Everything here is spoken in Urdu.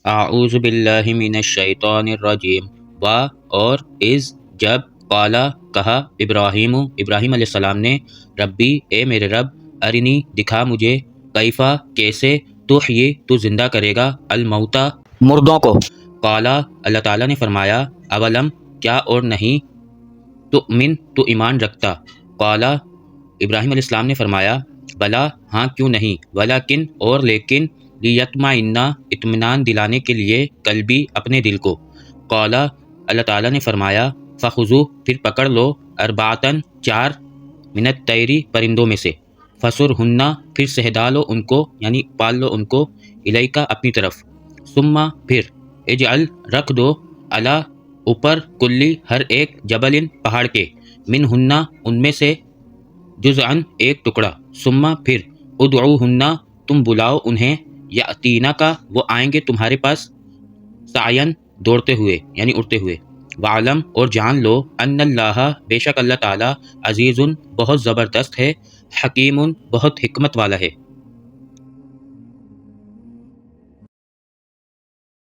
اعوذ باللہ من الشیطان الرجیم و اور از جب قالا کہا ابراہیم علیہ السلام نے ربی اے میرے رب ارنی دکھا مجھے کیفا کیسے تحیی تو زندہ کرے گا الموتا مردوں کو قالا اللہ تعالیٰ نے فرمایا اولم کیا اور نہیں تؤمن تو ایمان رکھتا قالا ابراہیم علیہ السلام نے فرمایا بلا ہاں کیوں نہیں ولیکن اور لیکن لیطمئن اطمینان دلانے کے لیے قلبی اپنے دل کو قالا اللہ تعالیٰ نے فرمایا فخذو پھر پکڑ لو اربعتن 4 من الطیر پرندوں میں سے فسرہن پھر سہدا لو ان کو یعنی پال لو ان کو الیکا اپنی طرف ثم پھر اجعل رکھ دو علی اوپر کلی ہر ایک جبل پہاڑ کے منہن ان میں سے جزءاً ایک ٹکڑا ثم پھر ادعوہن تم بلاؤ انہیں یاتینا کا وہ آئیں گے تمہارے پاس سعین دوڑتے ہوئے یعنی اڑتے ہوئے وعلم اور جان لو ان اللہ بے شک اللہ تعالی عزیز بہت زبردست ہے حکیم بہت حکمت والا ہے